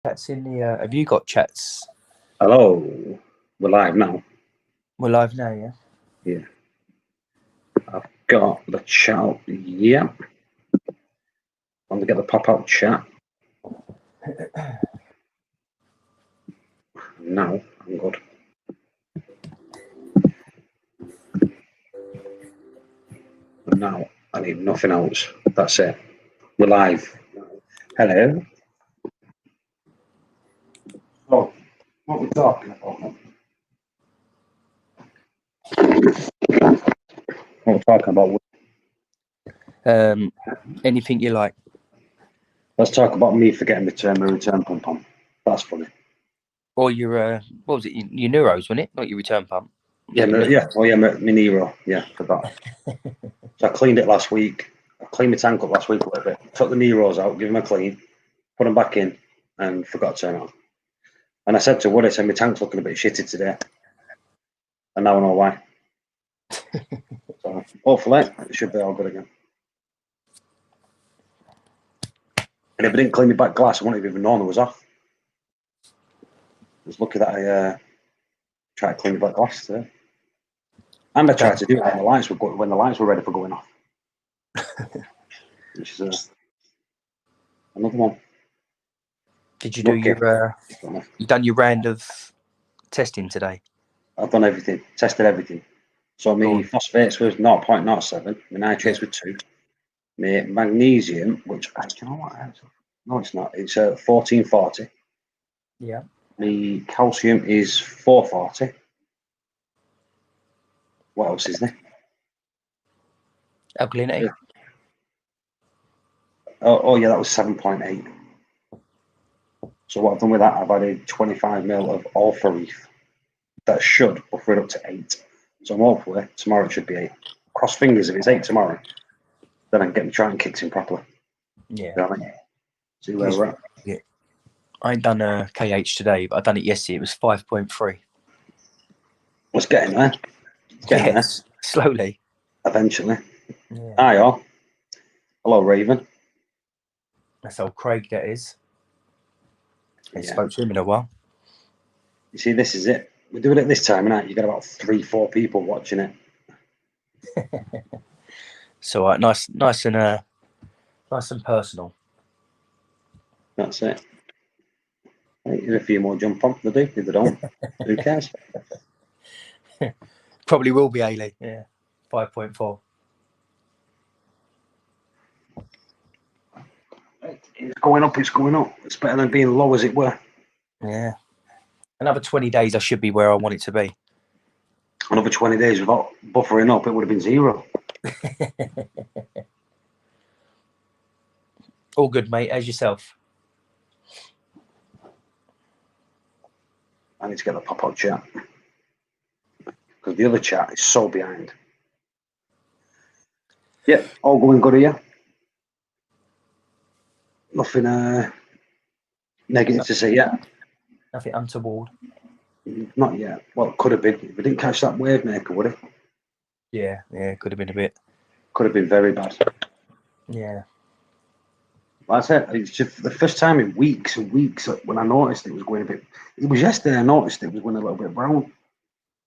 Chats in the. Have you got chats? Hello, we're live now. We're live now, yeah. Yeah, I've got the chat. Yeah, I'm gonna get the pop-up chat now. I'm good. And now I need nothing else. That's it. We're live. Hello. Oh, what are we talking about? What we're talking about? Anything you like. Let's talk about me forgetting my return pump on. That's funny. Or your what was it? Your Neuros, wasn't it? Not your return pump. Yeah, my Nero. Yeah, forgot. So I cleaned it last week. I cleaned my tank up last week a little bit. Took the Neros out, give them a clean, put them back in, and forgot to turn it on. And I said to Woody, I said, my tank's looking a bit shitty today. And now I know why. So hopefully it should be all good again. And if I didn't clean my back glass, I wouldn't have even known it was off. I was lucky that I tried to clean my back glass today. And I tried to do it when the lights were ready for going off. Which is another one. Did you do your? You done your round of testing today? I've done everything. Tested everything. So my phosphates was 0.07. My nitrates were 2. My magnesium, which do you know what? No, it's not. It's 1440. Yeah. The calcium is 440. What else is there? Alkalinity. Oh yeah, that was 7.8. So what I've done with that, I've added 25 ml of Alpha Reef. That should buffer it up to 8. So hopefully tomorrow it should be 8. Cross fingers if it's 8 tomorrow, then I can get my trying kicks in properly. Yeah. You know what I mean? See where we're at. Yeah. I ain't done a KH today, but I done it yesterday. It was 5.3. It's getting there. It's getting there. Slowly. Eventually. Yeah. Hi all. Hello Raven. That's old Craig, that is. I Yeah. spoke to him in a while. You see, this is it. We're doing it this time of night. You got about 3-4 people watching it. So nice and personal. That's it. There's a few more jump on. They do. If they don't, who cares? Probably will be Ailey. Yeah. 5.4. It's going up. It's going up. It's better than being low, as it were. Yeah. Another 20 days, I should be where I want it to be. Another 20 days without buffering up, it would have been 0. All good, mate. As yourself. I need to get the pop-up chat because the other chat is so behind. Yeah, all going good here. Nothing negative to say yet. Nothing untoward. Not yet. Well, it could have been. If we didn't catch that wave maker, would it? Yeah, could have been a bit. Could have been very bad. Yeah. That's it. It's just the first time in weeks and weeks when I noticed it was going a bit. It was yesterday I noticed it was going a little bit brown.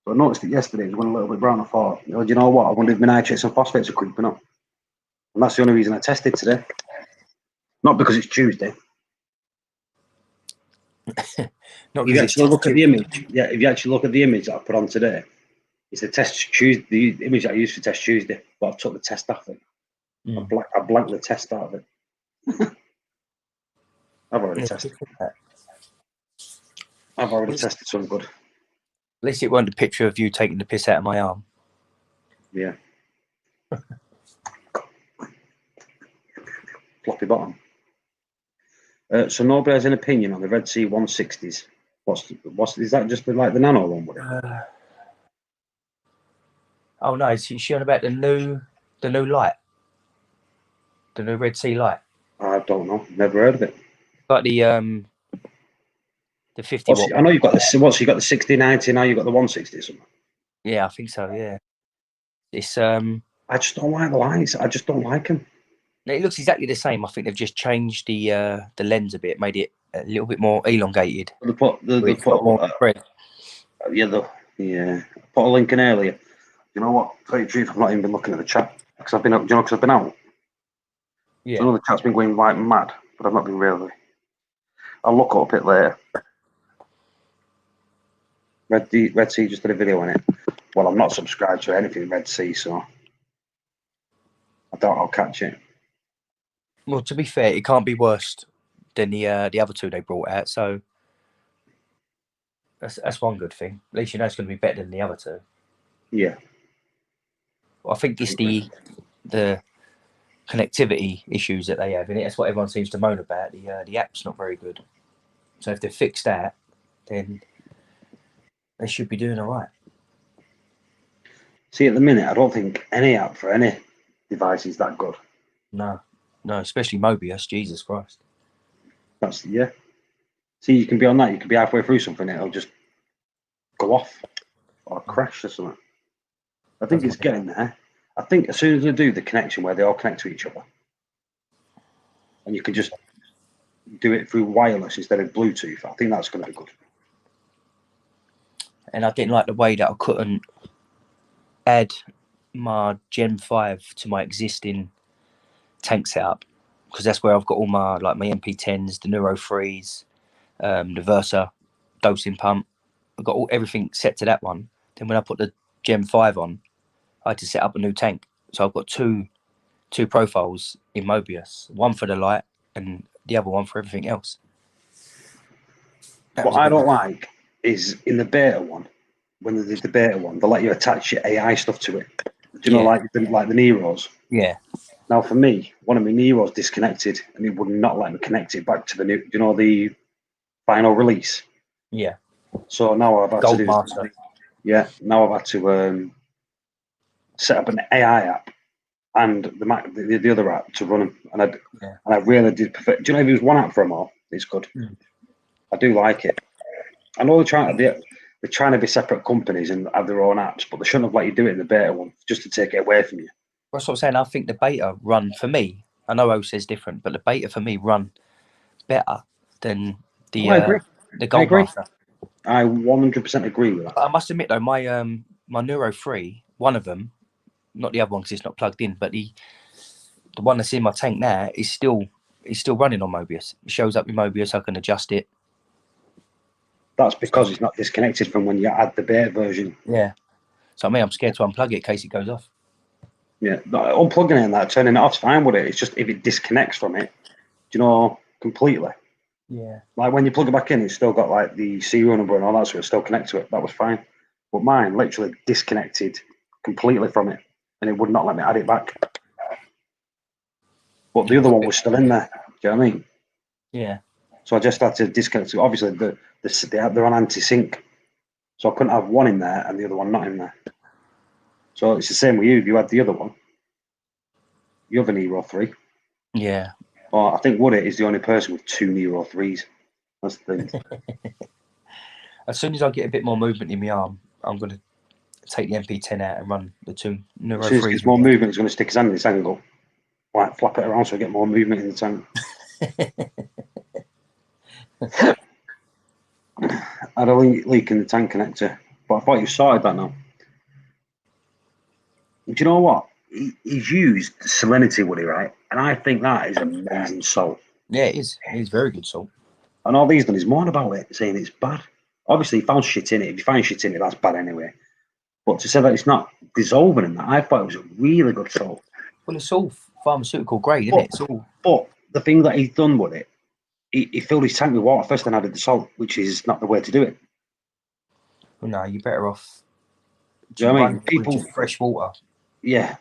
So I noticed it yesterday. It was going a little bit brown. I thought, oh, do you know what? I wonder if my nitrates and phosphates are creeping up. And that's the only reason I tested today. Not because it's Tuesday. Not if you actually look at the image, if you actually look at the image that I put on today, it's the test Tuesday. The image that I used for test Tuesday, but I took the test off it. I blanked the test out of it. I've already tested. I've already tested some good. At least it wasn't a picture of you taking the piss out of my arm. Yeah. Floppy bottom. So nobody has an opinion on the Red Sea 160s. What's is that just like the nano one? Oh no, is she on about the new light? The new Red Sea light? I don't know. Never heard of it. Like the 50 watt. I know you've got the you got the 6090, now you've got the 160 or something. Yeah, I think so, yeah. It's I just don't like the lights. I just don't like them. It looks exactly the same. I think they've just changed the lens a bit, made it a little bit more elongated. They put It's got more spread. yeah. Put a link in earlier. You know what? Tell you the truth, I've not even been looking at the chat because I've been up. Because I've been out. Yeah. So I know the chat's been going like mad, but I've not been really. I'll look up it later. Red Sea just did a video on it. Well, I'm not subscribed to anything Red Sea, so I doubt I'll catch it. Well, to be fair, it can't be worse than the other two they brought out. So that's one good thing. At least you know it's going to be better than the other two. Yeah. Well, I think it's the connectivity issues that they have in it. That's what everyone seems to moan about. The app's not very good. So if they fix that, then they should be doing all right. See, at the minute, I don't think any app for any device is that good. No, especially Mobius. Jesus Christ. That's yeah. See, you can be on that. You can be halfway through something, it'll just go off or crash or something. I think it's getting there. I think as soon as they do the connection where they all connect to each other, and you can just do it through wireless instead of Bluetooth, I think that's going to be good. And I didn't like the way that I couldn't add my Gen 5 to my existing tank setup, because that's where I've got all my my MP10s, the Neuro 3s, the Versa dosing pump. I've got everything set to that one. Then when I put the Gen 5 on, I had to set up a new tank. So I've got two profiles in Mobius, one for the light and the other one for everything else. What I don't like is in the beta one, when they did the beta one, they let you attach your AI stuff to it. Do you know, like the Neros? Yeah. Now, for me, one of my Neros disconnected, and it would not let me connect it back to the new, the final release. Yeah. So now I've had Gold to do. Master. Yeah. Now I've had to set up an AI app and the other app to run them, and I really did perfect. Do you know if it was one app for them all? It's good. I do like it. I know they're trying to be separate companies and have their own apps, but they shouldn't have let you do it in the beta one just to take it away from you. That's what I'm saying. I think the beta run for me. I know O says different, but the beta for me run better than the Gold Master. I 100% agree with that. But I must admit though, my Neuro 3, one of them, not the other one because it's not plugged in, but the one that's in my tank now is still running on Mobius. It shows up in Mobius. I can adjust it. That's because it's not disconnected from when you add the beta version. Yeah. So I'm scared to unplug it in case it goes off. Yeah, unplugging it and that, turning it off's fine with it. It's just if it disconnects from it, completely. Yeah. Like when you plug it back in, it's still got like the serial number and all that, so it still connects to it. That was fine. But mine literally disconnected completely from it, and it would not let me add it back. But the other one was still in there. Do you know what I mean? Yeah. So I just had to disconnect. Obviously, they're on anti-sync, so I couldn't have one in there and the other one not in there. So it's the same with you. If you had the other one, you have a Nero 3. Yeah. Well, I think Woody is the only person with 2 Nero 3s. That's the thing. As soon as I get a bit more movement in my arm, I'm going to take the MP10 out and run the 2 Neuro 3s. As soon as there's more movement, it's going to stick his hand in this angle. Like, flap it around so I get more movement in the tank. I had a leak in the tank connector, but I thought you sorted that now. Do you know what? He's used salinity, Woody, right? And I think that is amazing salt. Yeah, it is. It is very good salt. And all he's done is moan about it, saying it's bad. Obviously, he found shit in it. If you find shit in it, that's bad anyway. But to say that it's not dissolving in that, I thought it was a really good salt. Well, it's all pharmaceutical grade, isn't it? It's all. But the thing that he's done with it, he filled his tank with water first and added the salt, which is not the way to do it. Well, no, you're better off. Do you know what I mean? People, just fresh water. Yeah.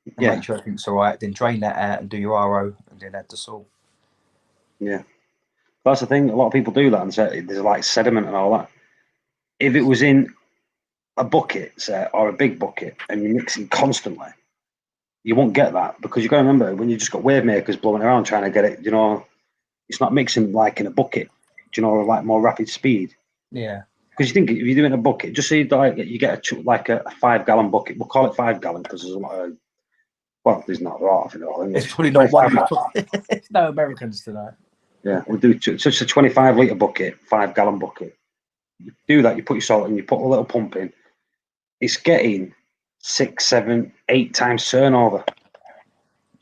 And make sure everything's all right. Then drain that out and do your RO, and then add the salt. Yeah. That's the thing. A lot of people do that and say there's like sediment and all that. If it was in a bucket, say, or a big bucket, and you're mixing constantly, you won't get that, because you've got to remember when you just got wave makers blowing around trying to get it, it's not mixing like in a bucket, like more rapid speed. Yeah. Because you think if you do it in a bucket, just say you get a 5 gallon bucket. We'll call it 5 gallon because there's a lot of. Well, there's not a lot of it all. It's probably not one. There's no Americans tonight. Yeah, we do such a 25 litre bucket, 5 gallon bucket. You do that, you put your salt in, you put a little pump in. It's getting 6, 7, 8 times turnover. Do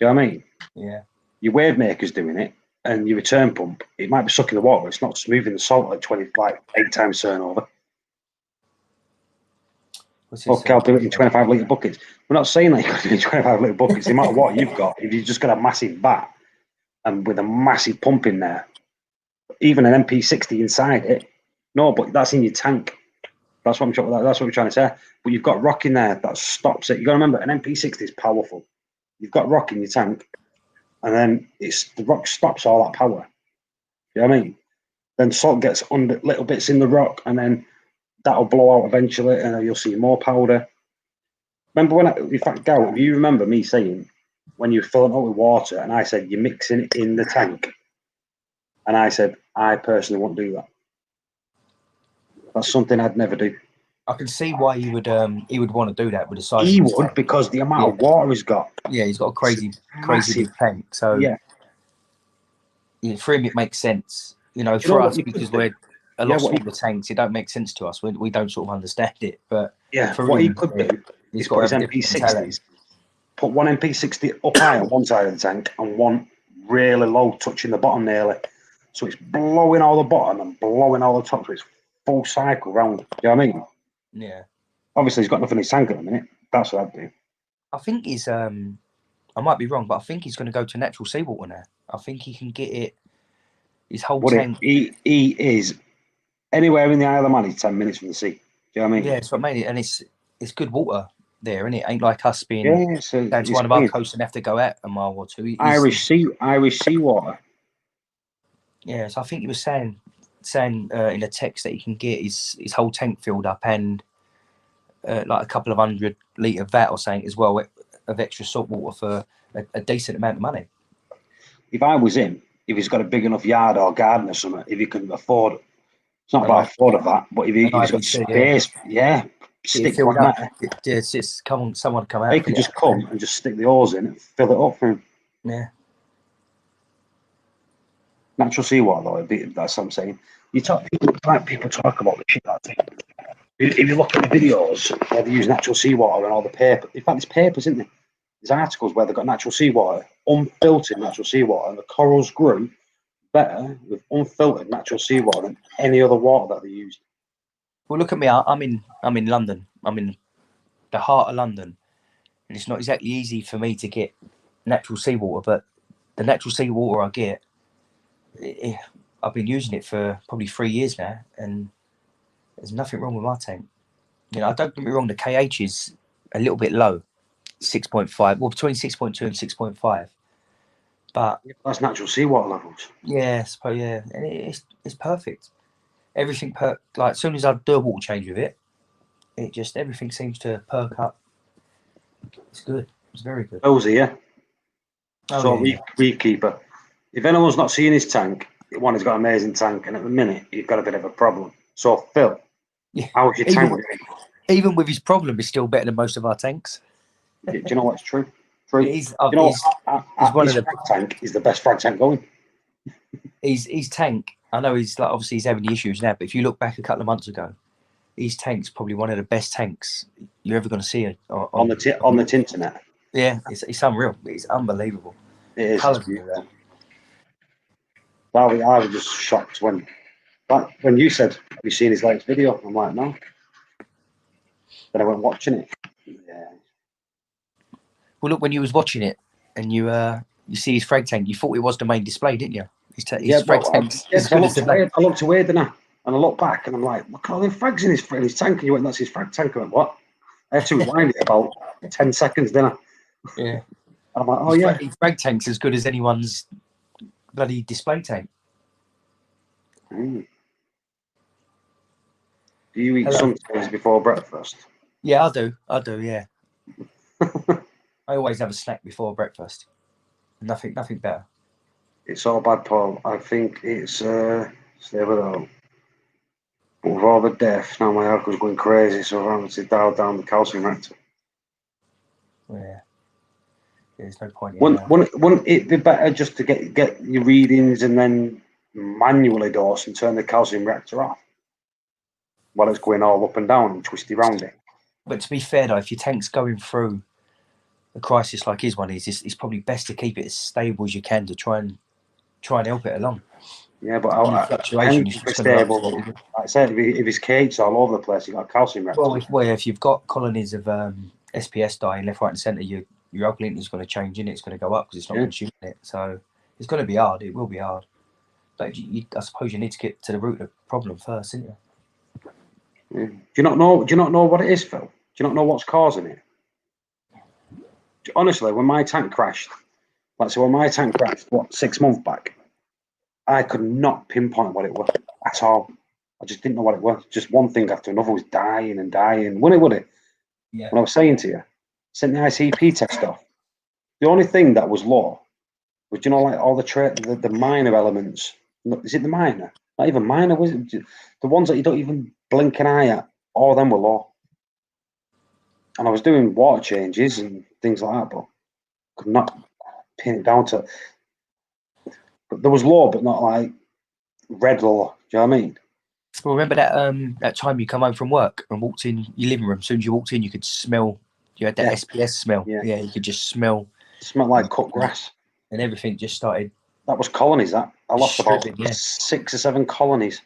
you know what I mean? Yeah. Your wave maker's doing it, and your return pump, it might be sucking the water, it's not smoothing the salt at 8 times turnover. Okay, I'll do it in 25 litre buckets. We're not saying that you've got to do it in 25 litre buckets. No matter what you've got, if you've just got a massive vat and with a massive pump in there, even an MP60 inside it, no, but that's in your tank. That's what we're trying to say. But you've got rock in there that stops it. You got to remember, an MP60 is powerful. You've got rock in your tank, and then the rock stops all that power. You know what I mean? Then salt gets under little bits in the rock, and then that'll blow out eventually, and then you'll see more powder. Remember in fact, Gal, if you remember me saying when you were filling it up with water, and I said you're mixing it in the tank, and I said I personally won't do that. That's something I'd never do. I can see why he would want to do that with the size. He would, because the amount of water he's got. Yeah, he's got a crazy big tank. So yeah, for him it makes sense. You know, for us, because we're a lot smaller tanks, it don't make sense to us. We don't sort of understand it. But yeah, for what him, he could do is put his MP60s, put one MP60 up high on one side of the tank and one really low, touching the bottom nearly. So it's blowing all the bottom and blowing all the top. So it's full cycle round. Do you know what I mean? Yeah. Obviously, he's got nothing in his tank at the minute. That's what I'd do. I think he's. I might be wrong, but I think he's going to go to natural seawater now. I think he can get it. His whole tank. He is anywhere in the Isle of Man. He's 10 minutes from the sea. Do you know what I mean? Yeah, it's what made it, and it's good water there, isn't it? Ain't like us being down to one of our coasts and have to go out a mile or two. Irish seawater. Yeah, so I think he was saying in a text that he can get his whole tank filled up and like a couple of 100 litre vat or something as well of extra salt water for a decent amount of money. If I was him, if he's got a big enough yard or garden or something, if he can afford, it's not about afford of that, but if he's got space, stick one there. It's just someone come out. They could just come and just stick the hose in and fill it up for him. Yeah. Natural seawater, though, that's what I'm saying. People talk about the shit that thing. If you look at the videos where they use natural seawater and all the paper, in fact, there's papers, isn't there? There's articles where they've got natural seawater, unfiltered natural seawater, and the corals grew better with unfiltered natural seawater than any other water that they use. Well, look at me. I'm in London. I'm in the heart of London, and it's not exactly easy for me to get natural seawater. But the natural seawater I get, I've been using it for probably 3 years now, and there's nothing wrong with my tank. You know, don't get me wrong. The KH is a little bit low, 6.5. Well, between 6.2 and 6.5. But that's natural seawater levels. Yeah, and it's perfect. Everything like as soon as I do a water change with it, everything seems to perk up. It's good. It's very good. Reef keeper. If anyone's not seeing his tank, one has got an amazing tank, and at the minute you've got a bit of a problem. So Phil, how's your tank doing? Even with his problem, it's still better than most of our tanks. Do you know what's true? His frag tank is the best frag tank going. His tank, I know he's obviously he's having issues now, but if you look back a couple of months ago, his tank's probably one of the best tanks you're ever going to see on the internet. Yeah, it's unreal. It's unbelievable. It is. I was just shocked when you said, "Have you seen his latest video?" I'm like, "No." Then I went watching it. Yeah. Well, look, when you was watching it and you see his frag tank, you thought it was the main display, didn't you? His frag tank's as good as the back. I looked away, didn't I? And I looked back and I'm like, look at all the frags in his tank. And you went, that's his frag tank. I went, what? I had to rewind it about 10 seconds, didn't I? Yeah. And I'm like, oh, yeah. His frag tank's as good as anyone's bloody display tank. Mm. Do you eat sometimes before breakfast? Yeah, I do, yeah. I always have a snack before breakfast. Nothing better. It's all bad, Paul. I think it's stay with that. But with all the death, now my alcohol's going crazy, so I'm having to dial down the calcium reactor. Yeah. There's no point. Wouldn't it be better just to get your readings and then manually dose and turn the calcium reactor off while it's going all up and down and twisty round it. But to be fair though, if your tank's going through a crisis like his one is, it's probably best to keep it as stable as you can to try and help it along. Yeah, but Fluctuation is just going to stable. Like I said, if his cake's all over the place, you've got a calcium reactor. Well, if you've got colonies of SPS dying left, right, and centre, your alkalinity is going to change in it. It's going to go up because it's not consuming it. So it's going to be hard. It will be hard. But I suppose you need to get to the root of the problem first, isn't you? Yeah. Do you not know what it is, Phil? Do you not know what's causing it? Honestly, when my tank crashed, what, 6 months back, I could not pinpoint what it was at all. I just didn't know what it was. Just one thing after another was dying and dying. Would it? Yeah. When I was saying to you, sent the ICP test off. The only thing that was low was, you know, like all the minor elements. Is it the minor? Not even minor, was it? The ones that you don't even blink an eye at, all of them were low. And I was doing water changes and things like that, but could not pin it down to. But there was low, but not like red low. Do you know what I mean? Well, remember that time you come home from work and walked in your living room? As soon as you walked in, you could smell. You had that SPS smell. Yeah, you could just smell. It smelled like cut grass. And everything just started. That was colonies. That I lost about 6 or 7 colonies.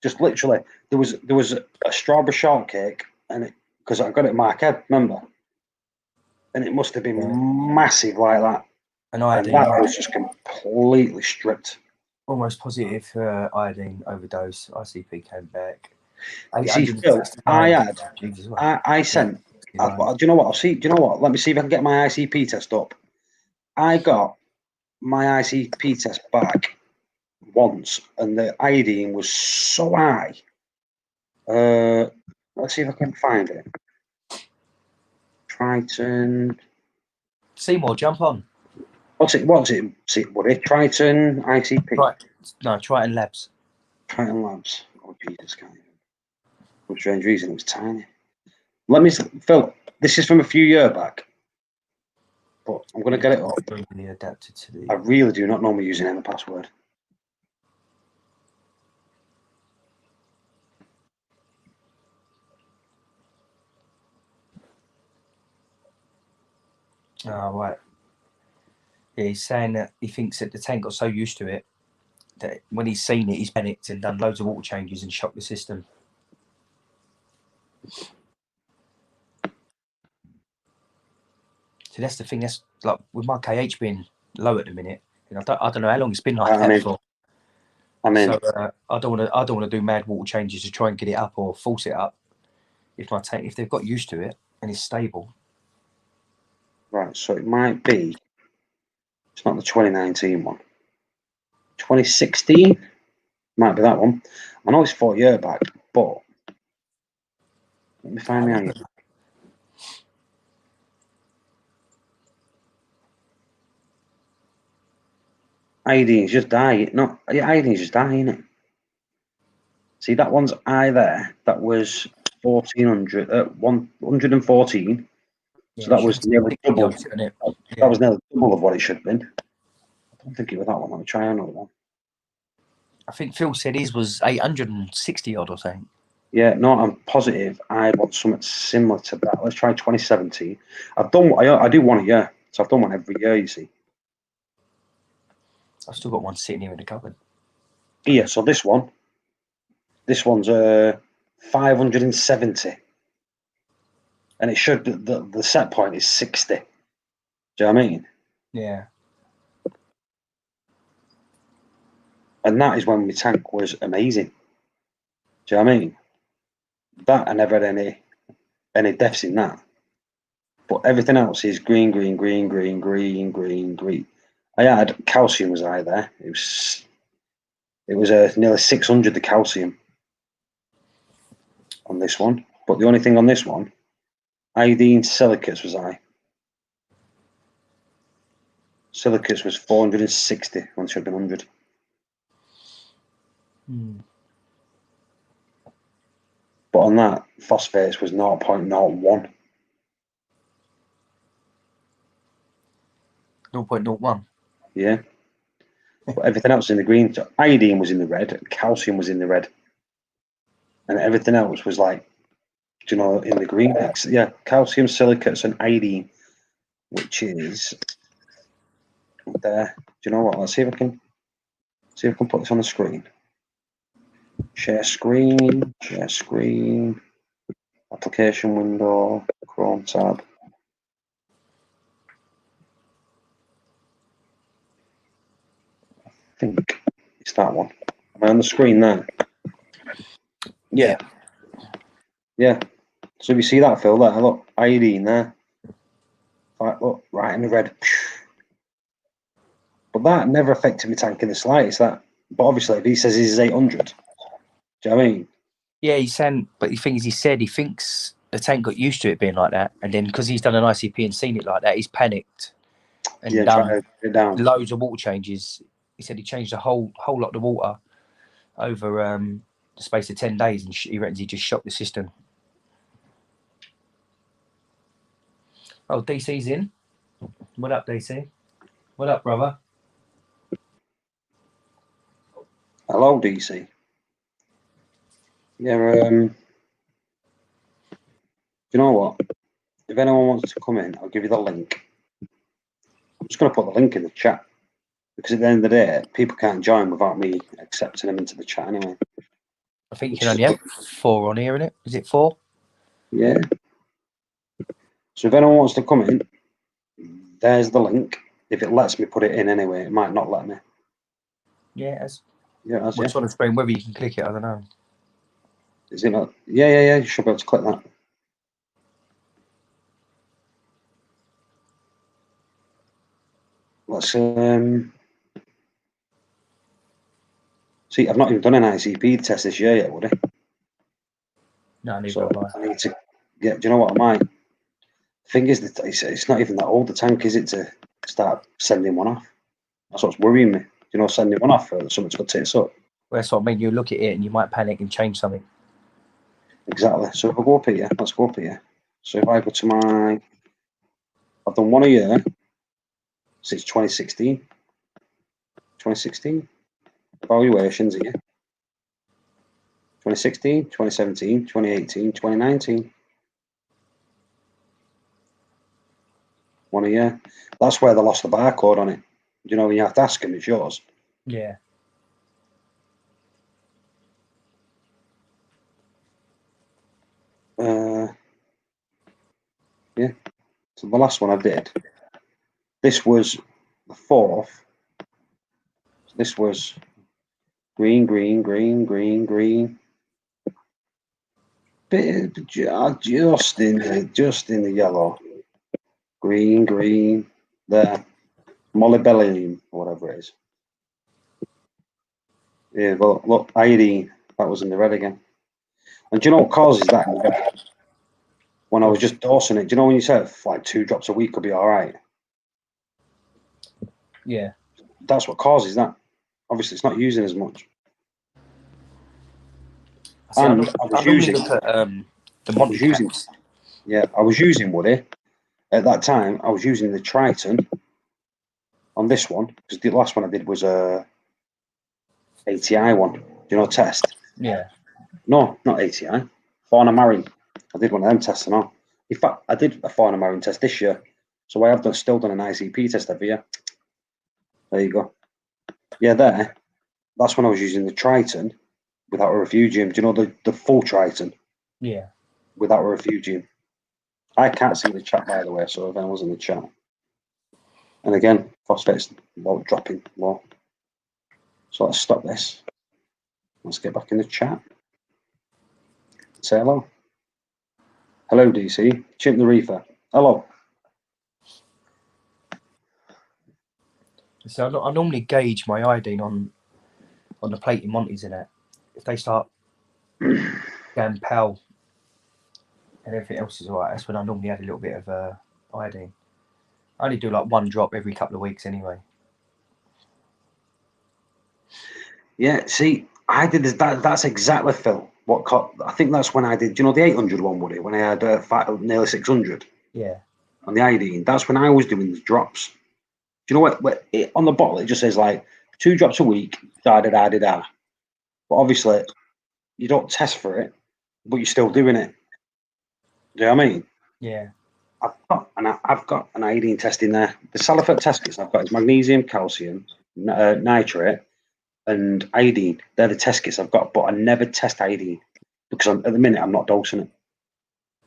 Just literally, there was a strawberry shortcake, and because I got it at Markhead, remember, and it must have been massive like that. And that was just completely stripped. Almost positive iodine overdose. ICP came back. See, Phil, I sent. Do you know what? Do you know what? Let me see if I can get my ICP test up. I got my ICP test back once, and the iodine was so high. Let's see if I can find it. Triton. Seymour, jump on. What's it? See, what is Triton ICP? Right. No, Triton Labs. Triton Labs. Oh Jesus, can't even. For a strange reason, it was tiny. Let me, Phil. This is from a few years back, but I'm going to get it up. Really adapted to the. I really do not know me using any password. Oh, right. Yeah, he's saying that he thinks that the tank got so used to it that when he's seen it, he's panicked and done loads of water changes and shocked the system. So that's the thing. That's like with my KH being low at the minute, and I don't know how long it's been like that for. So I don't want to do mad water changes to try and get it up or force it up. If they've got used to it and it's stable. Right, so it might be. It's not the 2019 one. 2016 might be that one. I know it's 4 years back, but let me find the iodine. Iodine's just dying. No, iodine's just dying, isn't it? See, that one's high there. That was 114. So that was nearly double. That was nearly double of what it should have been. I don't think it was that one. Let me try another one. I think Phil said his was 860 odd or something. Yeah, no, I'm positive I want something similar to that. Let's try 2017. I do one a year, so I've done one every year, you see. I've still got one sitting here in the cupboard. Yeah, so this one's 570. And it should, the set point is 60. Do you know what I mean? Yeah. And that is when my tank was amazing. Do you know what I mean? That I never had any deaths in that. But everything else is green. I had calcium was high there. It was nearly 600 the calcium on this one. But the only thing on this one, iodine silicates was high. Silicates was 460 when it should have been 100. But on that, phosphates was 0.01. 0.01. Yeah. But everything else in the green. So iodine was in the red, calcium was in the red, and everything else was like, in the green. Yeah, calcium, silicates, and iodine, which is there. Do you know what? Let's see if I can put this on the screen. Share screen, application window, Chrome tab. I think it's that one. Am I on the screen there? Yeah. Yeah. So if you see that, Phil, there, look, iodine there. Look, right in the red. But that never affected my tank in the slightest. But obviously, if he says he's 800, do you know what I mean? Yeah, he's saying, but the thing is, he said he thinks the tank got used to it being like that, and then because he's done an ICP and seen it like that, he's panicked and Trying done to get it down. loads of water changes. He said he changed a whole lot of the water over the space of 10 days, and he reckons he just shocked the system. Oh, DC's in. What up, DC? What up, brother? Hello, DC. Yeah, you know what? If anyone wants to come in, I'll give you the link. I'm just going to put the link in the chat because at the end of the day, people can't join without me accepting them into the chat anyway. I think you can only have 4 on here, isn't it? Is it 4? Yeah. So if anyone wants to come in, there's the link. If it lets me put it in anyway, it might not let me. Yeah, it has. Yeah, that's What's on the screen? Whether you can click it, I don't know. Is it not? Yeah. You should be able to click that. Let's see. I've not even done an ICP test this year yet, would I? No, neither So have I. I need to. Yeah. Do you know what I might? The thing is that it's not even that old the tank, is it, to start sending one off? That's what's worrying me. Sending one off for something to take up. Well, that's what I mean. You look at it and you might panic and change something. Exactly. So if I go up here, let's go up here. So if I go to I've done one a year since 2016. 2016 evaluations here. 2016, 2017, 2018, 2019. One a year. That's where they lost the barcode on it. When you have to ask them, it's yours. Yeah. Yeah. So the last one I did, this was the 4th. So this was green. Just in the yellow. Green. There. Molybdenum, whatever it is. Yeah, but look, iodine, that was in the red again. And do you know what causes that in the red? When I was just dosing it, do you know when you said like 2 drops a week could be all right? Yeah. That's what causes that. Obviously, it's not using as much. See, And I was using look at the Monty caps. Yeah, I was using Woody. At that time, I was using the Triton on this one because the last one I did was a ATI one. Test. Yeah. No, not ATI. Fauna Marine. I did one of them tests and all. In fact, I did a Fauna Marine test this year, so I have still done an ICP test every year. There you go. Yeah, there. That's when I was using the Triton without a refugium. Do you know the full Triton? Yeah. Without a refugium. I can't see the chat, by the way, so if anyone's in the chat. And again, phosphate's dropping low. So let's stop this. Let's get back in the chat. Say hello. Hello, DC. Chimp the Reefer. Hello. So I normally gauge my iodine on the plating Monties in it. If they start going pale and everything else is alright, that's when I normally add a little bit of iodine. I only do like 1 drop every couple of weeks anyway. Yeah, see, I did this. That's exactly, Phil. I think that's when I did. Do you know the 800 one, Woody? When I had nearly 600. Yeah. On the iodine, that's when I was doing the drops. Do you know what on the bottle it just says like 2 drops a week, da da da da da. But obviously, you don't test for it, but you're still doing it. Do you know what I mean? Yeah. I've got an iodine test in there. The Salifert test kits I've got is magnesium, calcium, nitrate, and iodine. They're the test kits I've got, but I never test iodine because at the minute I'm not dosing it.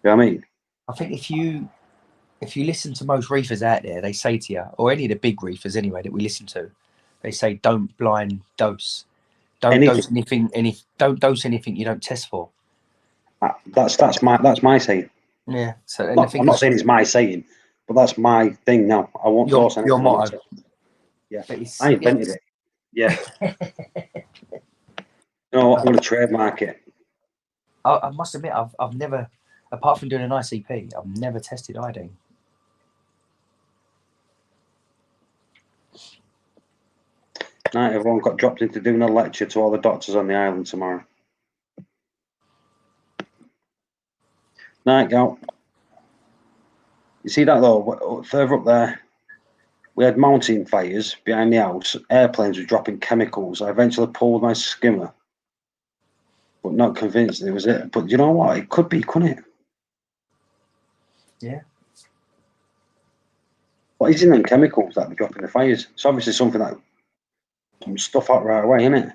You know what I mean? I think if you listen to most reefers out there, they say to you, or any of the big reefers anyway that we listen to, they say don't blind dose. Don't dose anything. Don't dose anything you don't test for. That's my saying. Yeah. So I'm not saying it's my saying, but that's my thing now. I won't dose anything. Your motto. Yeah, I invented it. Yeah. No, I'm going to trademark it. I must admit, I've never, apart from doing an ICP, I've never tested iodine. Right, everyone got dropped into doing a lecture to all the doctors on the island tomorrow. Night, go. You see that though? Further up there, we had mountain fires behind the house. Airplanes were dropping chemicals. I eventually pulled my skimmer, but not convinced it was it. But you know what? It could be, couldn't it? Yeah. What is in them chemicals that they're dropping the fires? It's obviously something that comes stuff out right away, isn't it?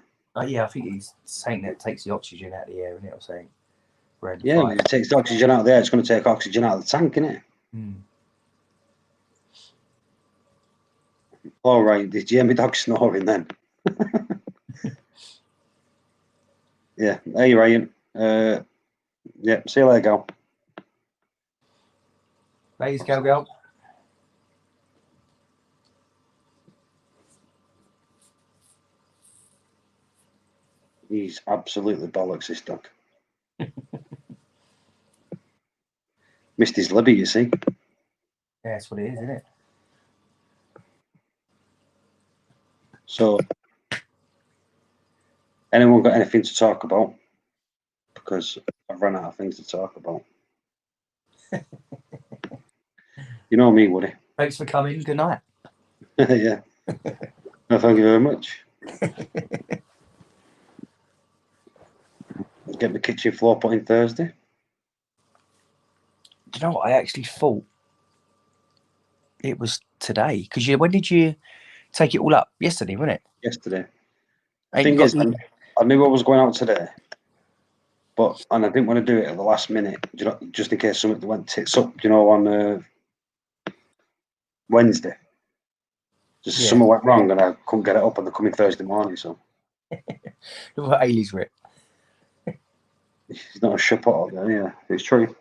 Yeah, I think he's saying that it takes the oxygen out of the air, isn't it? Or saying. Yeah, if it takes the oxygen out of the air, it's going to take oxygen out of the tank, isn't it? All right, did you hear my dog snoring then? Yeah, hey Ryan. Yeah, see you later, go. Ladies, go. He's absolutely bollocks, this dog. Missed his libby, you see. Yeah, that's what it is, isn't it? So, anyone got anything to talk about? Because I've run out of things to talk about. You know me, Woody. Thanks for coming. Good night. Yeah. No, thank you very much. Get the kitchen floor put in Thursday. Do you know what? I actually thought it was today. Because when did you take it all up? Yesterday, wasn't it? Yesterday. I Thing is, I knew I was going out today, and I didn't want to do it at the last minute, just in case something went tits up, on Wednesday. Just something went wrong and I couldn't get it up on the coming Thursday morning, so. What Ailey's rip. He's not a shapot, yeah. It's true.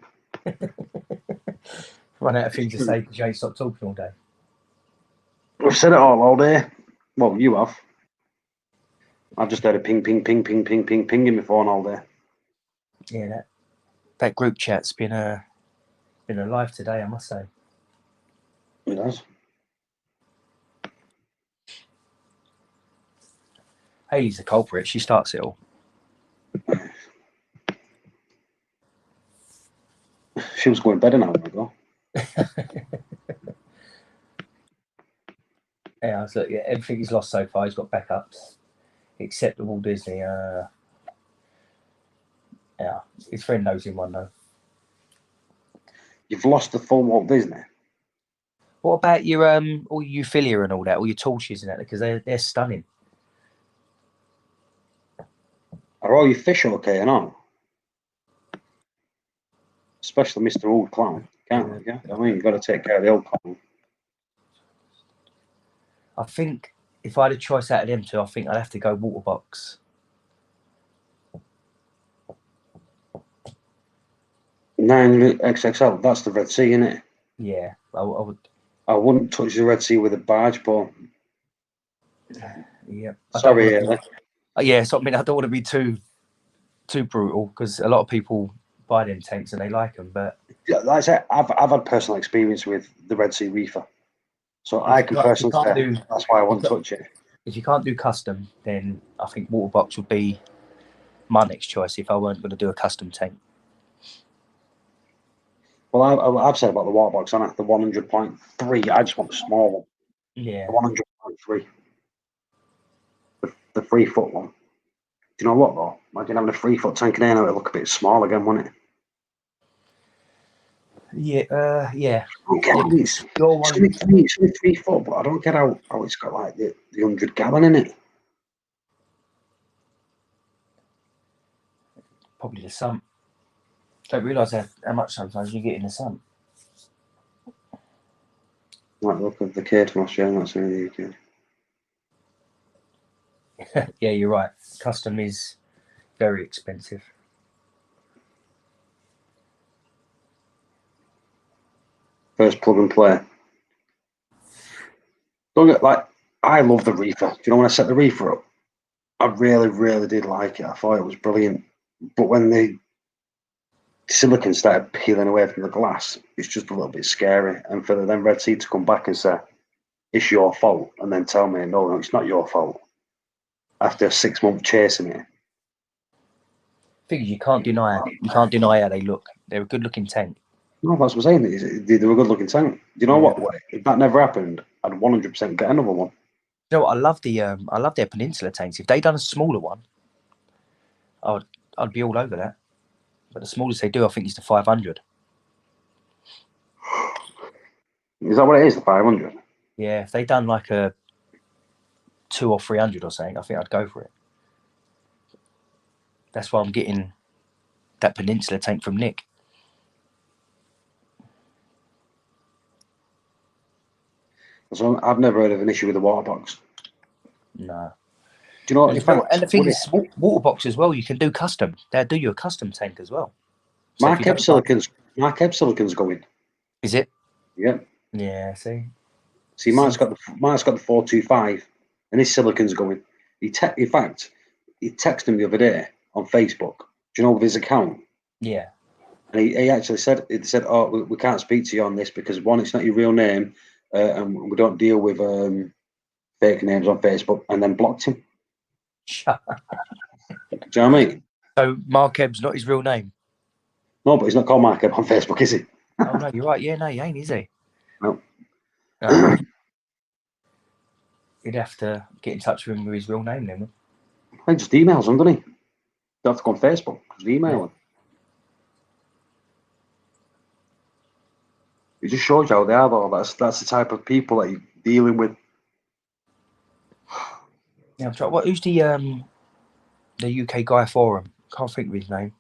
Run out of things to say because you ain't stopped talking all day. I've said it all day. Well, you have. I've just had a ping in my phone all day. Yeah, that group chat's been alive today, I must say. It has. Hayley's the culprit. She starts it all. She was going to bed an hour ago. Yeah, so everything he's lost so far, he's got backups, except the Walt Disney. Yeah, his friend knows him one though. You've lost the full Walt Disney. What about your all your Euphilia and all that, all your torches and that? Because they're stunning. Are all your fish okay and all? Especially Mr. Old Clown. Can't you? I mean, you've got to take care of the old clown. I think if I had a choice out of them two, I think I'd have to go water box. 9 XXL. That's the Red Sea, isn't it? Yeah, I would. I wouldn't touch the Red Sea with a barge pole. Yeah. Sorry, Haley. Yeah, so I mean, I don't want to be too brutal because a lot of people buy them tanks and they like them, but yeah, like I said, I've had personal experience with the Red Sea reefer, so I can personally say that's why I wouldn't touch it. If you can't do custom, then I think water box would be my next choice if I weren't going to do a custom tank. Well, I've said about the water box, haven't I? The 100.3. I just want the small one. Yeah. The 100.3. the 3 foot one. Do you know what though? Imagine having a 3 foot tank in there now, it'll look a bit small again, wouldn't it? Yeah, yeah. I don't get how it's Your one, it's only 3 foot, but I don't get how it's got like the 100 gallon in it. probably the sun. Don't realise how much sometimes you get in the sun. Like look at the kid from Australia, that's really good. Yeah, you're right. Custom is very expensive. First plug and play. Don't get like I love the reefer. Do you know when I set the reefer up? I really, really did like it. I thought it was brilliant. But when the silicon started peeling away from the glass, it's just a little bit scary. And for the then Red Sea to come back and say, it's your fault, and then tell me, no, it's not your fault. After 6 months chasing it. Figures you can't deny how they look. They're a good looking tank. No, that's what I'm saying. They were a good looking tank. Do you know what? If that never happened, I'd 100% get another one. You know what? I love their Peninsula tanks. If they done a smaller one, I'd be all over that. But the smallest they do, I think, is the 500. Is that what it is, the 500? Yeah, if they done like a 200 or 300 or something, I think I'd go for it. That's why I'm getting that Peninsula tank from Nick. So I've never heard of an issue with the water box. No. Do you know? And the thing is, water box as well. You can do custom. They'll do you a custom tank as well. So Mark Ebb Silicon's going. Is it? Yeah. Yeah. See, Mark's got the 425, and his silicon's going. In fact, he texted him the other day on Facebook. Do you know, with his account? Yeah. And he actually said, "Oh, we can't speak to you on this because one, it's not your real name, and we don't deal with fake names on Facebook." And then blocked him. Do you know what I mean? So Mark Ebb's not his real name. No, but he's not called Mark Ebb on Facebook, is he? Oh no, you're right. Yeah, no, he ain't, is he? No. He'd have to get in touch with him with his real name then. He just emails him, doesn't he? Don't have to go on Facebook. Just email him. It just shows you how they are, though. That's the type of people that you're dealing with. Yeah, I'm trying. Who's the UK guy for him? Can't think of his name.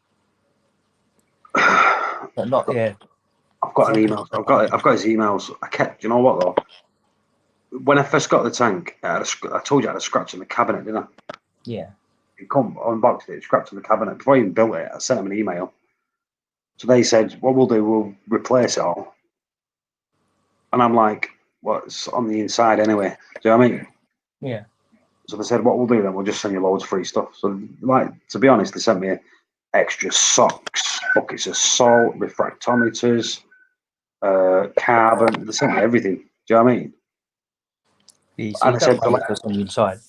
But not yeah. I've got an email. I've got his emails. You know what though? When I first got the tank, I told you I had a scratch in the cabinet, didn't I? Yeah. He unboxed it, scratched in the cabinet. Before I even built it, I sent him an email. So they said, "What we'll do, we'll replace it all." And I'm like, "What's on the inside anyway?" Do you know what I mean? Yeah. So they said, "What we'll do then, we'll just send you loads of free stuff." So, like, to be honest, they sent me extra socks, buckets of salt, refractometers, carbon. They sent me everything. Do you know what I mean? Yeah, so And I said, what's on the inside.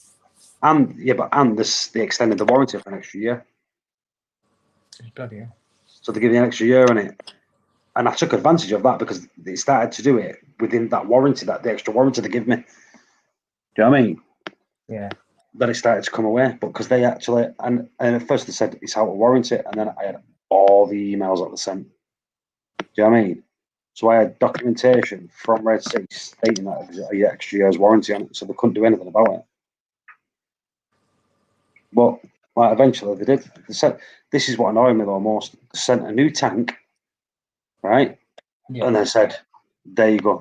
and they extended the warranty for an extra year. Bloody hell. So they give you an extra year on it. And I took advantage of that because they started to do it within that warranty, the extra warranty they give me. Do you know what I mean? Yeah. Then it started to come away, but because they actually, and at first they said it's out of warranty, and then I had all the emails that they sent. Do you know what I mean? So I had documentation from Red Sea stating that there's an extra year's warranty on it, so they couldn't do anything about it. But like, eventually they did. They said, this is what annoyed me though most. They sent a new tank, right? Yeah. And they said, there you go,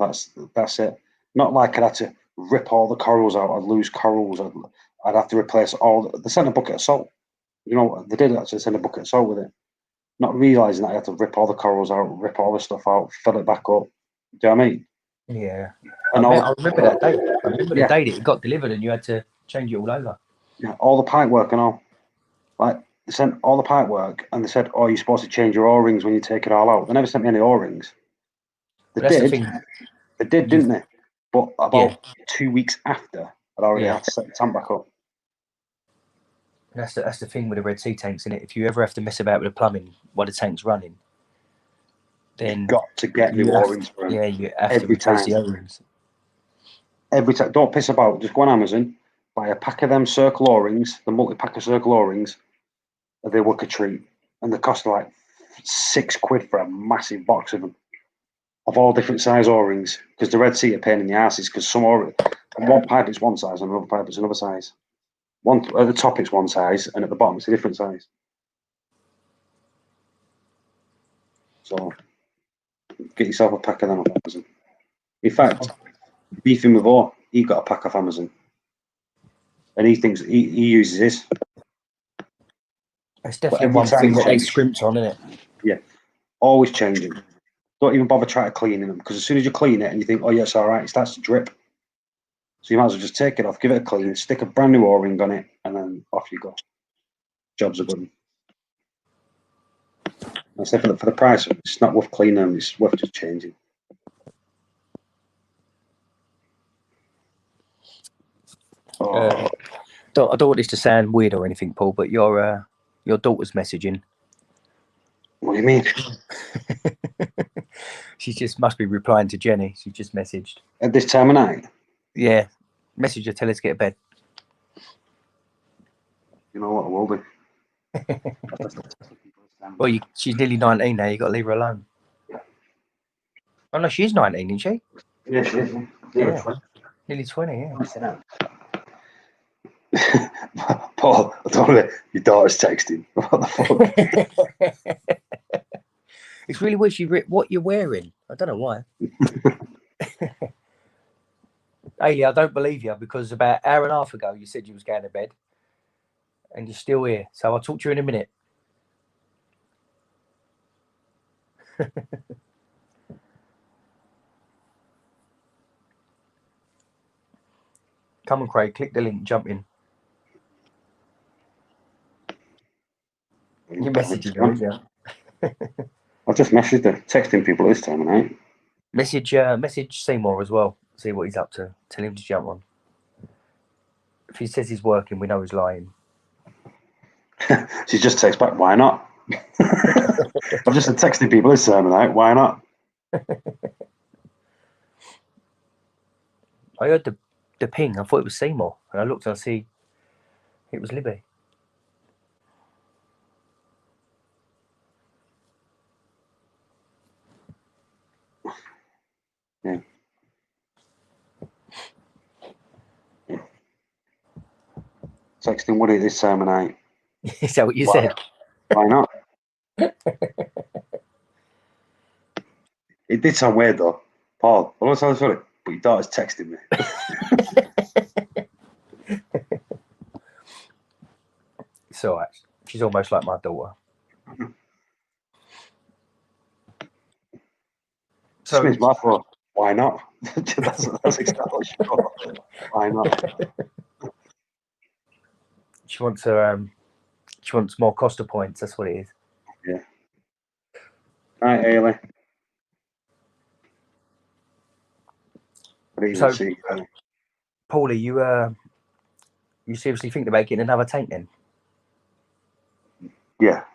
that's it. Not like I'd have to rip all the corals out, I'd lose corals, I'd have to replace they sent a bucket of salt. You know, they did actually send a bucket of salt with it. Not realising that I had to rip all the corals out, rip all the stuff out, fill it back up. Do you know what I mean? Yeah. And I remember that day. I remember the day that it got delivered and you had to change it all over. Yeah, all the pipe work and all. Like, they sent all the pipe work and they said, "Oh, you're supposed to change your O-rings when you take it all out." They never sent me any O-rings. They did, didn't they? But about 2 weeks after, I'd already had to set the tank back up. That's the thing with the Red Sea tanks, isn't it? If you ever have to mess about with the plumbing while the tank's running, then you've got to get new O-rings for them. Yeah, you have every to replace time. the O-rings. Every time. Don't piss about. Just go on Amazon, buy a pack of them circle O-rings, the multi-pack of circle O-rings, they work a treat. And they cost like £6 for a massive box of them, of all different size O-rings, because the Red Sea are pain in the asses, because some one pipe is one size and another pipe is another size. One at the top it's one size and at the bottom it's a different size. So get yourself a pack of them off Amazon. In fact, beefing with all, he got a pack off Amazon, and he thinks he uses his. It's definitely one thing that they scrimped on, isn't it? Yeah, always changing. Don't even bother trying to clean them, because as soon as you clean it and you think, oh yeah, it's all right, it starts to drip. So you might as well just take it off, give it a clean, stick a brand new O-ring on it, and then off you go. Jobs are good. I say for the price, it's not worth cleaning them, it's worth just changing. I don't want this to sound weird or anything, Paul, but your daughter's messaging. What do you mean? She just must be replying to Jenny. She just messaged. At this time of night? Yeah. Message her, tell her to get to bed. You know what, I will do. Well, she's nearly 19 now. You've got to leave her alone. Oh, no, she's 19, isn't she? Yeah, she is. Yeah. Nearly 20, yeah. Paul, I don't know, your daughter's texting. What the fuck? It's really weird. She what you're wearing. I don't know why. Ailey, I don't believe you, because about an hour and a half ago you said you was going to bed, and you're still here. So I'll talk to you in a minute. Come on, Craig. Click the link. Jump in. You're messaging her, yeah. I've just messaged her, texting people this time of night. Message Seymour as well. See what he's up to. Tell him to jump on. If he says he's working, we know he's lying. She just texts back, why not? I've just been texting people this time of night, why not? I heard the ping. I thought it was Seymour, and I looked and I see it was Libby. Yeah. Texting Woody this time of night. Is that what you said? Why not? It did sound weird though. Paul, I don't sound sorry, but your daughter's texting me. It's all right. She's almost like my daughter. So it's my fault. Why not? that's exactly what she thought. Why not? She wants her. She wants more Costa points. That's what it is. Yeah. Right, Ailey. So, Paulie, you seriously think about getting another tank then? Yeah.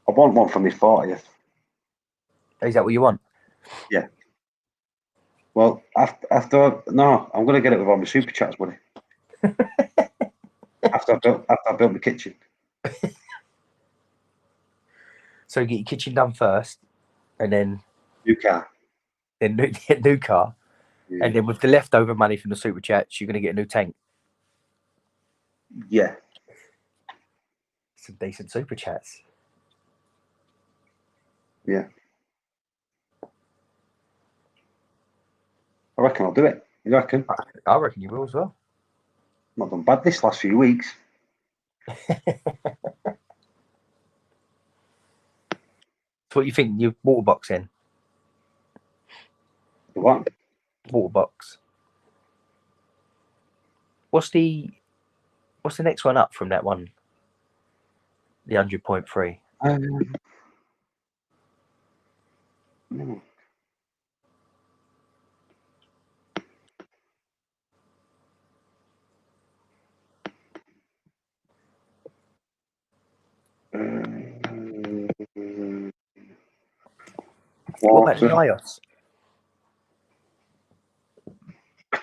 I want one for my 40th. Is that what you want? Yeah. Well, after no, I'm going to get it with all my super chats, buddy. after I built my kitchen. So you get your kitchen done first, and then new car. Then new car, yeah. And then with the leftover money from the super chats, you're going to get a new tank. Yeah. Some decent super chats. Yeah. I reckon I'll do it. You reckon? I reckon you will as well. Not done bad this last few weeks. So what you think? Your water box then? The what? Water box. What's the next one up from that one? The 100.3. No. What about the iOS?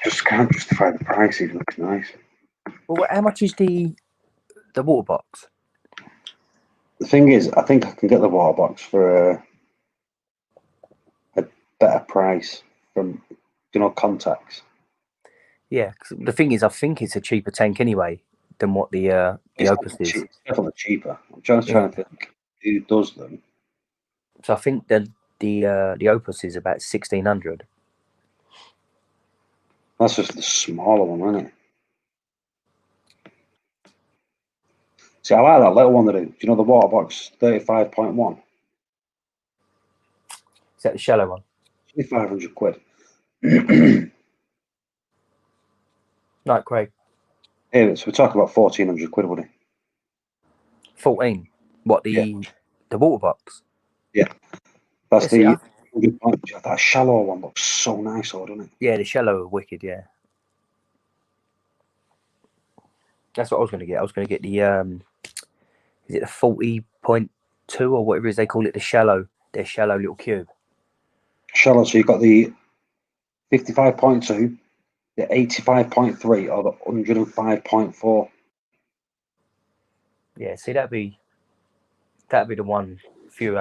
Just just can't justify the price. It looks nice. Well, how much is the water box? The thing is, I think I can get the water box for a better price from, contacts. Yeah, 'cause the thing is, I think it's a cheaper tank anyway than what the Opus is. It's definitely cheaper. I'm trying to think who does them. So I think the Opus is about 1,600. That's just the smaller one, isn't it? See, I like that little one they do. Do you know the water box 35.1? Is that the shallow one? It's £500. Right, Craig. Here, so we're talking about £1,400, buddy. 14. What, the water box? Yeah. That's Yeah, that shallow one looks so nice, though, doesn't it? Yeah, the shallow are wicked, yeah. That's what I was going to get. I was going to get the, is it the 40.2 or whatever it is they call it, the shallow, their shallow little cube. Shallow, so you've got the 55.2, the 85.3, or the 105.4. Yeah, see, that'd be the one few.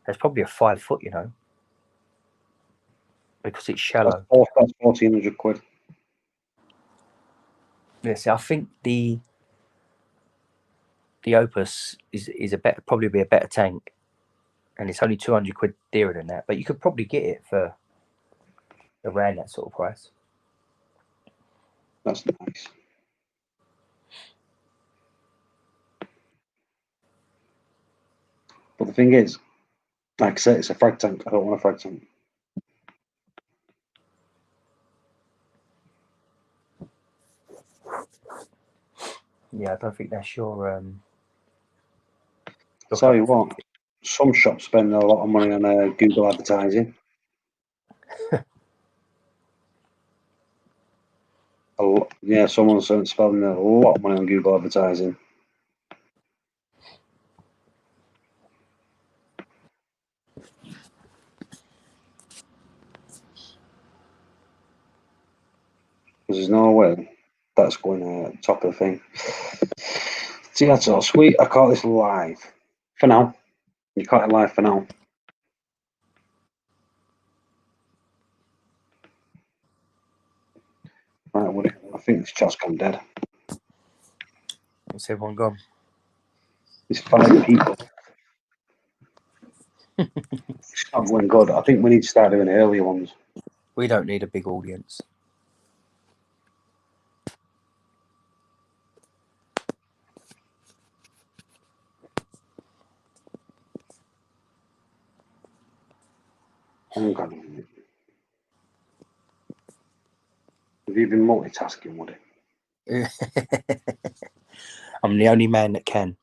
That's probably a 5 foot, because it's shallow. That's £1,400. Yeah, see, I think the Opus is a better, probably be a better tank, and it's only £200 dearer than that. But you could probably get it for around that sort of price. That's nice. But the thing is, like I said, it's a frag tank. I don't want a frag tank. Yeah, I don't think that's your. Tell you what, some shops spend a lot of money on Google advertising. Someone's spending a lot of money on Google advertising. Because there's no way that's going top of the thing. See, that's all sweet. I call this live. For now. You call it live for now. Right, Woody. I think this chat's gone dead. What's everyone gone? There's 5 people. It's not going good. I think we need to start doing earlier ones. We don't need a big audience. Hang on a minute. Have you been multitasking, Woody? I'm the only man that can.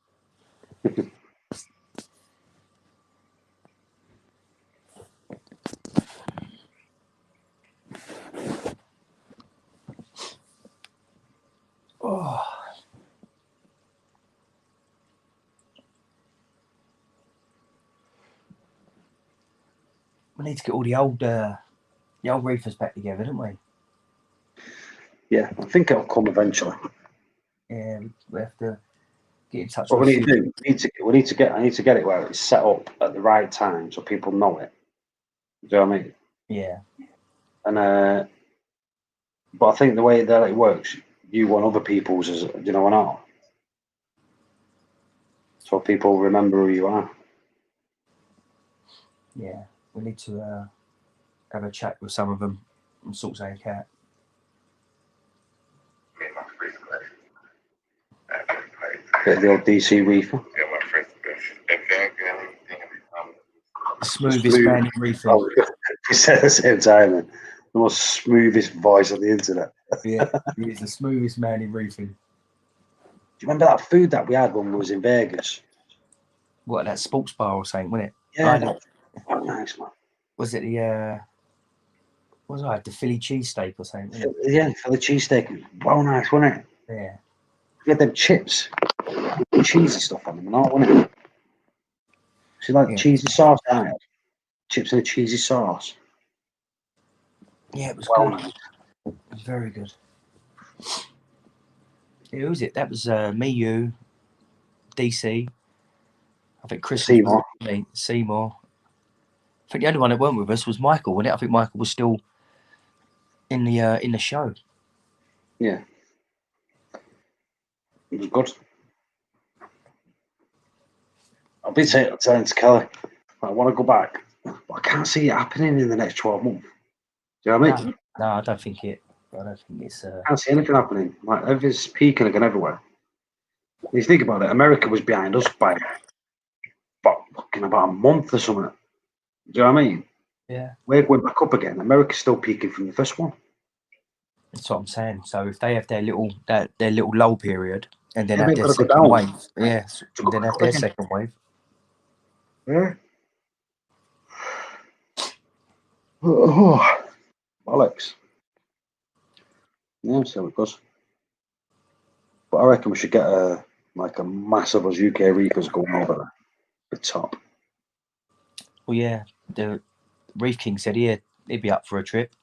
Oh. We need to get all the old reefers back together, don't we? Yeah, I think it'll come eventually. Yeah, we have to get in touch. What with we need to do, I need to get it where it's set up at the right time so people know it. Do you know what I mean? Yeah. And but I think the way that it works, you want other people's as an art. So people remember who you are. Yeah, we need to have a chat with some of them and sort something out. Get the old DC reefer. The smoothest man in reefing. Oh, we said at the same time, then. The most smoothest voice on the internet. Yeah, he is the smoothest man in reefing. Do you remember that food that we had when we was in Vegas? What, that sports bar or something, wasn't it? Yeah, that was nice, man. Was it the what was I had? The Philly cheesesteak or something, wasn't it? Yeah, Philly cheesesteak. Well nice, wasn't it? Yeah. We had them chips. Cheesy stuff on them and all, wasn't it? See, like cheesy sauce, right? Chips and a cheesy sauce. Yeah, it was well good. nice. Very good. Who was it? That was me, you, DC. I think Chris Seymour. was me, Seymour. I think the only one that weren't with us was Michael, wasn't it? I think Michael was still in the show. Yeah. It was good. I've been saying to Kelly, I want to go back, but I can't see it happening in the next 12 months. Do you know what I mean? No, I don't think it's. I can't see anything happening. Like, everything's peaking again everywhere. If you think about it, America was behind us by about a month or something. Do you know what I mean? Yeah. We're going back up again. America's still peaking from the first one. That's what I'm saying. So if they have their little lull period and then Yeah, have they've their got to go second down. wave, yeah, To and go then back have up their again. second wave. Yeah. Oh, Alex. Yeah, so it goes. But I reckon we should get a massive as UK Reefers going over the top. Well, yeah, the Reef King said he'd be up for a trip.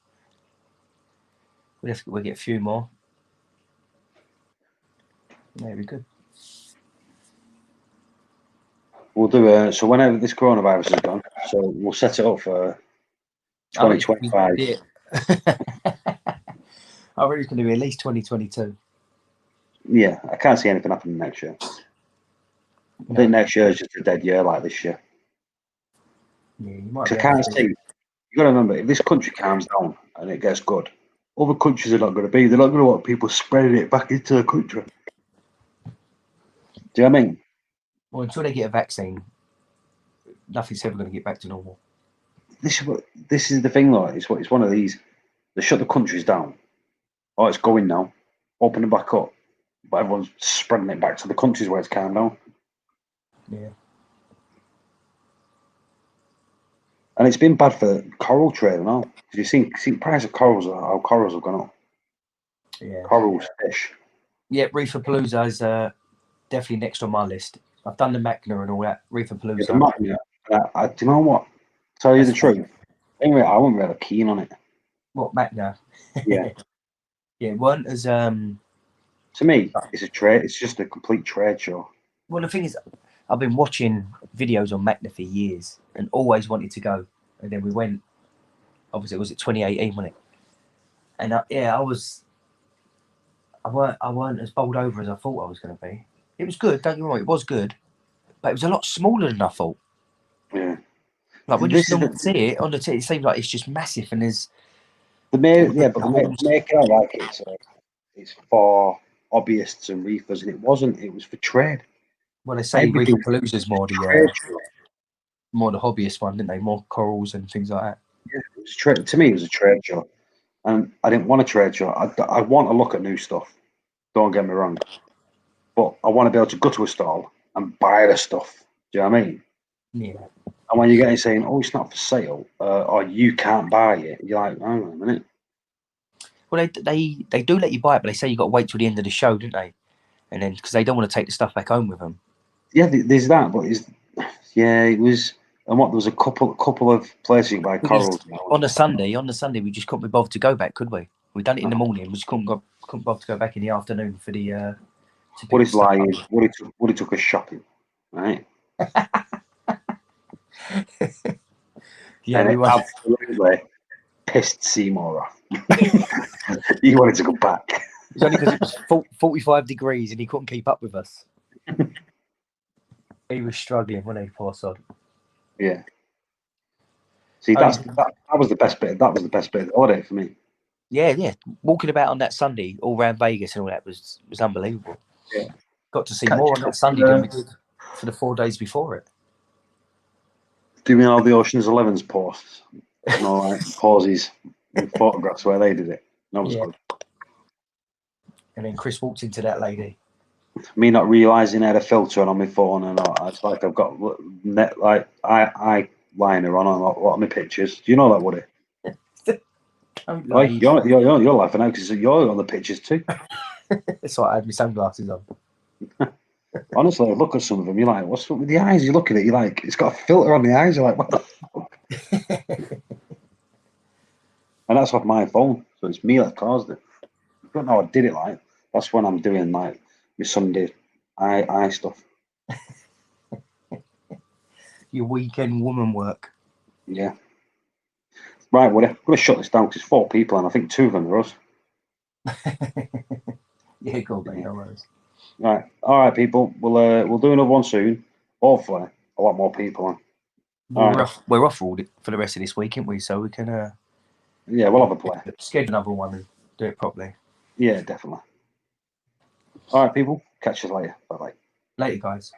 We'll get a few more. Yeah, be good. We'll do so whenever this coronavirus is gone. So we'll set it up for 2025. Yeah. I reckon it's going to be at least 2022. Yeah, I can't see anything happening next year. I think next year is just a dead year like this year. Yeah, you might. I can't see. You got to remember, if this country calms down and it gets good, other countries are not going to be. They're not going to want people spreading it back into the country. Do you know what I mean? Well, until they get a vaccine, nothing's ever going to get back to normal. This is the thing, though. It's one of these. They shut the countries down. Oh, it's going now. Open it back up, but everyone's spreading it back to the countries where it's calmed down. Yeah. And it's been bad for coral trade now. You see the price of corals, how corals have gone up. Yeah. Corals, fish. Yeah, Reefer Palooza is definitely next on my list. I've done the Macna and all that. Reefer Palooza. Yeah, do you know what? Tell you the truth. Anyway, I wasn't really keen on it. What, Macna? Yeah. Yeah, it weren't as To me, it's a trade. It's just a complete trade show. Well, the thing is, I've been watching videos on Macna for years and always wanted to go. And then we went. Obviously, was it 2018, wasn't it? And I weren't as bowled over as I thought I was going to be. It was good. Don't get me wrong, it was good, but it was a lot smaller than I thought. Yeah. Like when you see it on the TV, it seems like it's just massive, and there's but they make it out like it's for hobbyists and reefers, and it wasn't. It was for trade. Well, they say Reef Palooza's more the hobbyist one, didn't they? More corals and things like that. Yeah, it was trade. To me, it was a trade show, and I didn't want a trade show. I want to look at new stuff. Don't get me wrong, but I want to be able to go to a stall and buy the stuff. Do you know what I mean? Yeah. And when you get saying, "Oh, it's not for sale," or "You can't buy it," you're like, "Hang on a minute." Well, they do let you buy it, but they say you got to wait till the end of the show, don't they? And then because they don't want to take the stuff back home with them. Yeah, there's that, but it was. And what there was a couple of places you could buy corals. On the Sunday, we just couldn't be bothered to go back, could we? We done it in the morning. We just couldn't bother to go back in the afternoon for the. What it's like is what he took us shopping, right? Yeah, and it absolutely pissed Seymour off. He wanted to go back. It's only because it was 45 degrees and he couldn't keep up with us. He was struggling, wasn't he, poor sod? Yeah. See, that was the best bit. That was the best bit of the holiday for me. Yeah. Walking about on that Sunday, all around Vegas and all that was unbelievable. Yeah. Got to see more on that Sunday than we did for the 4 days before it. Do you mean all the Ocean's 11's posts? Like pauses and photographs where they did it. That was good. And then Chris walked into that lady. Me not realising I had a filter on my phone and all. It's like I've got eyeliner on a lot of my pictures. Do you know that, Woody? Like you're laughing out because you're on the pictures too. That's why I had my sunglasses on. Honestly, I look at some of them. You're like, what's up with the eyes? You look at it. You're like, it's got a filter on the eyes. You're like, what the fuck? And that's off my phone, so it's me that caused it. I don't know how I did it. Like that's when I'm doing like my Sunday eye stuff. Your weekend woman work. Yeah. Right, well, I'm going to shut this down because it's 4 people, and I think 2 of them are us. Yeah, go on, mate. No worries. Right, all right, people. We'll do another one soon. Hopefully, a lot more people on. Well, All right. we're off for the rest of this week, aren't we? So we can Yeah, we'll have a play. schedule another one and do it properly. Yeah, definitely. All right, people. Catch you later. Bye bye. Later, guys.